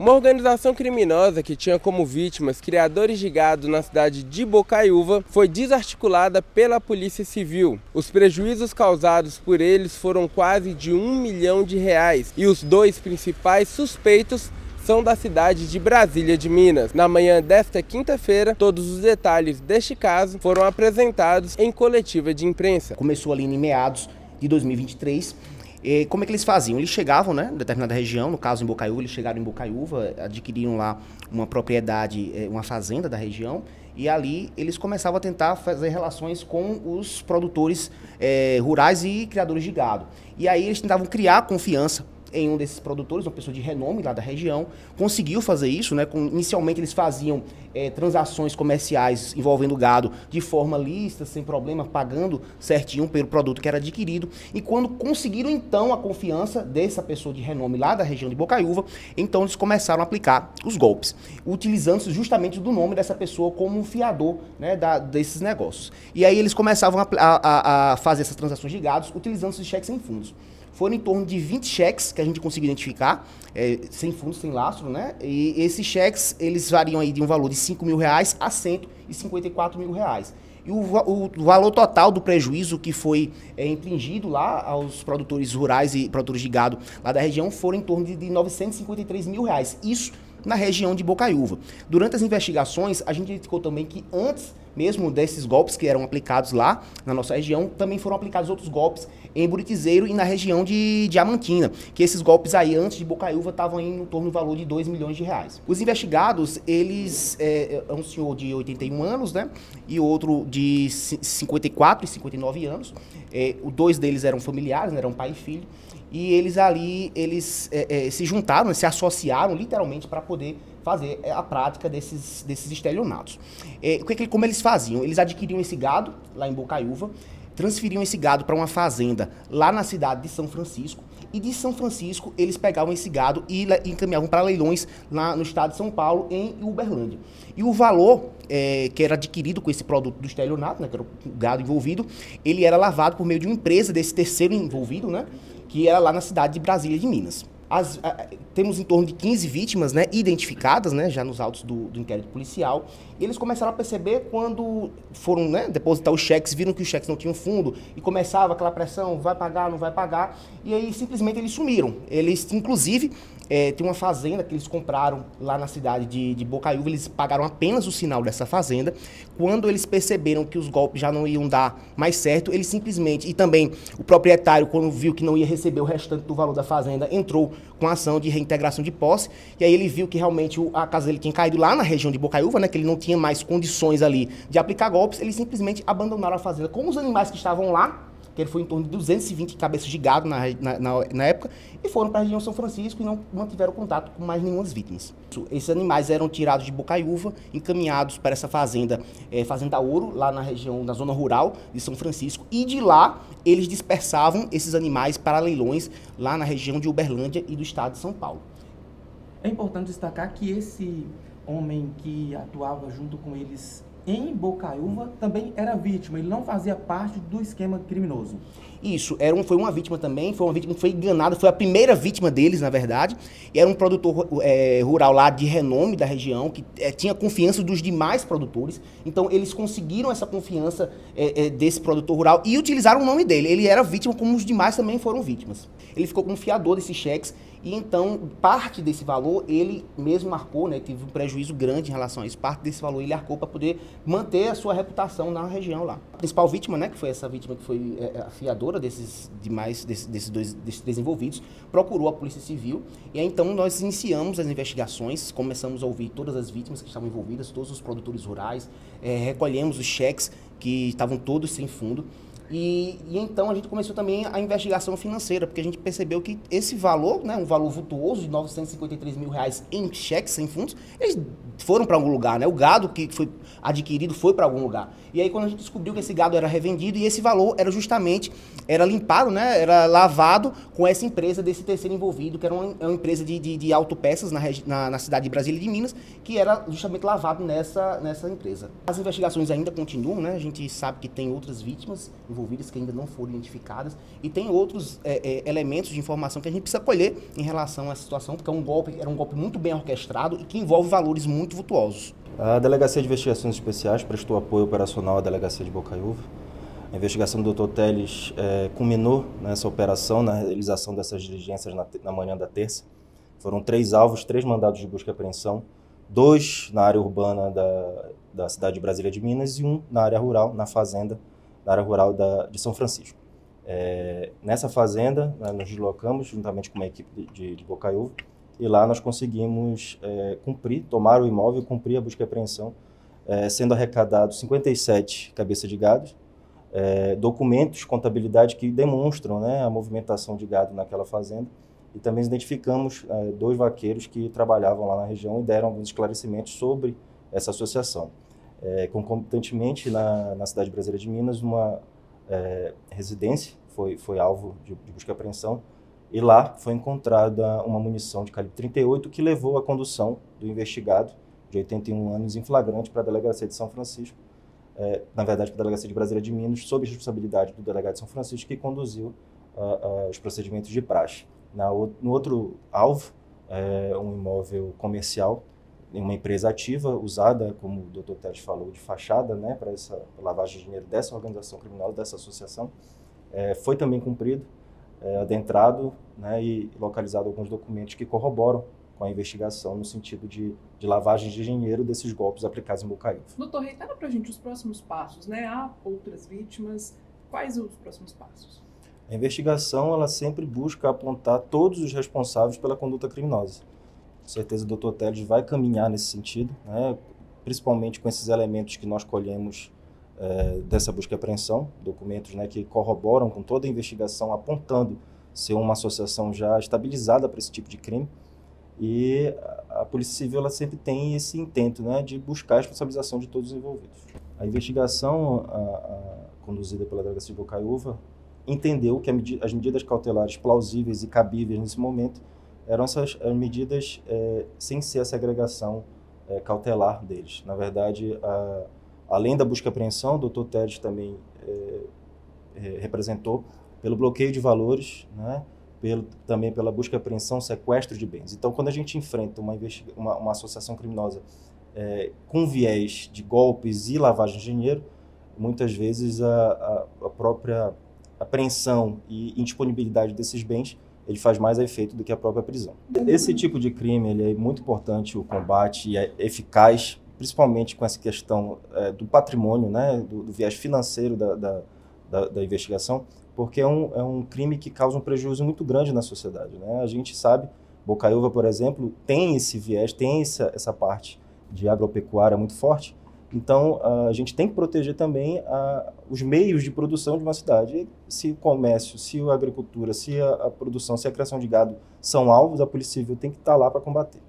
Uma organização criminosa que tinha como vítimas criadores de gado na cidade de Bocaiúva foi desarticulada pela Polícia Civil. Os prejuízos causados por eles foram quase de R$1 milhão e os dois principais suspeitos são da cidade de Brasília de Minas. Na manhã desta quinta-feira, todos os detalhes deste caso foram apresentados em coletiva de imprensa. Começou ali em meados de 2023. Como é que eles faziam? Eles chegavam, né, em determinada região, no caso em Bocaiúva, eles chegaram em Bocaiúva, adquiriram lá uma propriedade, uma fazenda da região, e ali eles começavam a tentar fazer relações com os produtores rurais e criadores de gado. E aí eles tentavam criar confiança em um desses produtores, uma pessoa de renome lá da região, conseguiu fazer isso, né? Inicialmente eles faziam transações comerciais envolvendo gado de forma lícita, sem problema, pagando certinho pelo produto que era adquirido. E quando conseguiram então a confiança dessa pessoa de renome lá da região de Bocaiúva, então eles começaram a aplicar os golpes, utilizando-se justamente do nome dessa pessoa como um fiador, né, desses negócios. E aí eles começavam a fazer essas transações de gados utilizando-se de cheques sem fundos. Foram em torno de 20 cheques que a gente conseguiu identificar, sem fundo, sem lastro, né? E esses cheques, eles variam aí de um valor de R$5 mil a R$154 mil. E o valor total do prejuízo que foi infligido lá aos produtores rurais e produtores de gado lá da região foram em torno de R$953 mil. Isso na região de Bocaiúva. Durante as investigações, a gente identificou também que antes mesmo desses golpes que eram aplicados lá na nossa região, também foram aplicados outros golpes em Buritizeiro e na região de Diamantina, que esses golpes aí antes de Bocaiúva estavam em torno do valor de R$2 milhões. Os investigados, eles é um senhor de 81 anos, né, e outro de 54 e 59 anos. Os dois deles eram familiares, né, eram pai e filho. E eles ali, se juntaram, né, se associaram literalmente para poder fazer a prática desses estelionatos. Como eles faziam? Eles adquiriam esse gado lá em Bocaiúva, transferiam esse gado para uma fazenda lá na cidade de São Francisco, e de São Francisco eles pegavam esse gado e encaminhavam para leilões lá no estado de São Paulo, em Uberlândia. E o valor que era adquirido com esse produto do estelionato, né, que era o gado envolvido, ele era lavado por meio de uma empresa desse terceiro envolvido, né, que era lá na cidade de Brasília de Minas. Temos em torno de 15 vítimas, né, identificadas, né, já nos autos do inquérito policial. E eles começaram a perceber quando foram, né, depositar os cheques, viram que os cheques não tinham fundo e começava aquela pressão, vai pagar, não vai pagar. E aí simplesmente eles sumiram. Eles, inclusive, tem uma fazenda que eles compraram lá na cidade de Bocaiúva, eles pagaram apenas o sinal dessa fazenda. Quando eles perceberam que os golpes já não iam dar mais certo, eles simplesmente, e também o proprietário, quando viu que não ia receber o restante do valor da fazenda, entrou com a ação de reintegração de posse, e aí ele viu que realmente a casa dele tinha caído lá na região de Bocaiúva, né, que ele não tinha mais condições ali de aplicar golpes, eles simplesmente abandonaram a fazenda com os animais que estavam lá, que ele foi em torno de 220 cabeças de gado na época, e foram para a região São Francisco e não mantiveram contato com mais nenhuma das vítimas. Esses animais eram tirados de Bocaiúva, encaminhados para essa fazenda, Fazenda Ouro, lá na região, na zona rural de São Francisco, e de lá eles dispersavam esses animais para leilões lá na região de Uberlândia e do estado de São Paulo. É importante destacar que esse homem que atuava junto com eles em Bocaiúva também era vítima, ele não fazia parte do esquema criminoso. Isso, foi uma vítima também, foi uma vítima que foi enganada, foi a primeira vítima deles, na verdade, e era um produtor rural lá de renome da região, que tinha confiança dos demais produtores, então eles conseguiram essa confiança desse produtor rural e utilizaram o nome dele. Ele era vítima, como os demais também foram vítimas. Ele ficou como fiador desses cheques, e então parte desse valor ele mesmo arcou, né, teve um prejuízo grande em relação a isso, parte desse valor ele arcou para poder manter a sua reputação na região lá. A principal vítima, né, que foi essa vítima que foi a fiadora desses três envolvidos, procurou a Polícia Civil, e aí então nós iniciamos as investigações, começamos a ouvir todas as vítimas que estavam envolvidas, todos os produtores rurais, recolhemos os cheques que estavam todos sem fundo. E então a gente começou também a investigação financeira, porque a gente percebeu que esse valor, né, um valor vultuoso de R$953 mil em cheques sem fundos, eles foram para algum lugar, né? O gado que foi adquirido foi para algum lugar. E aí quando a gente descobriu que esse gado era revendido e esse valor era limpado, né? Era lavado com essa empresa desse terceiro envolvido, que era uma empresa de autopeças na cidade de Brasília de Minas, que era justamente lavado nessa empresa. As investigações ainda continuam, né? A gente sabe que tem outras vítimas envolvidas envolvidas que ainda não foram identificadas, e tem outros elementos de informação que a gente precisa colher em relação a essa situação, porque era um golpe muito bem orquestrado e que envolve valores muito vultuosos. A Delegacia de Investigações Especiais prestou apoio operacional à Delegacia de Bocaiúva. A investigação do Dr. Teles culminou nessa operação, na realização dessas diligências na manhã da terça. Foram 3 alvos, 3 mandados de busca e apreensão, 2 na área urbana da cidade de Brasília de Minas e 1 na área rural, na fazenda, na área rural de São Francisco. Nessa fazenda, nos deslocamos juntamente com uma equipe de Bocaiúva, e lá nós conseguimos tomar o imóvel e cumprir a busca e apreensão, sendo arrecadados 57 cabeças de gado, documentos, contabilidade que demonstram, né, a movimentação de gado naquela fazenda, e também identificamos 2 vaqueiros que trabalhavam lá na região e deram alguns esclarecimentos sobre essa associação. Concomitantemente, na cidade de Brasília de Minas, uma residência foi alvo de busca e apreensão, e lá foi encontrada uma munição de calibre 38 que levou à condução do investigado, de 81 anos, em flagrante para a Delegacia de São Francisco, na verdade para a Delegacia de Brasília de Minas, sob responsabilidade do delegado de São Francisco, que conduziu os procedimentos de praxe. No outro alvo, um imóvel comercial, em uma empresa ativa, usada, como o Dr. Teles falou, de fachada, né, para essa lavagem de dinheiro dessa organização criminal, dessa associação, foi também cumprido, adentrado, né, e localizado alguns documentos que corroboram com a investigação no sentido de lavagem de dinheiro desses golpes aplicados em Bocaiúva. Doutor, reitera para a gente os próximos passos, né? Há outras vítimas, quais os próximos passos? A investigação, ela sempre busca apontar todos os responsáveis pela conduta criminosa. Com certeza o Dr. Teles vai caminhar nesse sentido, né, principalmente com esses elementos que nós colhemos dessa busca e apreensão, documentos, né, que corroboram com toda a investigação, apontando ser uma associação já estabilizada para esse tipo de crime. E a Polícia Civil, ela sempre tem esse intento, né, de buscar a responsabilização de todos os envolvidos. A investigação conduzida pela Delegacia de Bocaiúva entendeu que as medidas cautelares plausíveis e cabíveis nesse momento eram essas medidas sem ser a segregação cautelar deles. Na verdade, além da busca e apreensão, o Dr. Teles também representou pelo bloqueio de valores, né, também pela busca e apreensão, sequestro de bens. Então, quando a gente enfrenta uma associação criminosa com viés de golpes e lavagem de dinheiro, muitas vezes a própria apreensão e indisponibilidade desses bens, ele faz mais efeito do que a própria prisão. Esse tipo de crime, ele é muito importante, o combate, e é eficaz, principalmente com essa questão do patrimônio, né, do viés financeiro da investigação, porque é um crime que causa um prejuízo muito grande na sociedade, né? A gente sabe, Bocaiúva, por exemplo, tem esse viés, tem essa parte de agropecuária muito forte, então a gente tem que proteger também os meios de produção de uma cidade. Se o comércio, se a agricultura, se a produção, se a criação de gado são alvos, a Polícia Civil tem que estar lá para combater.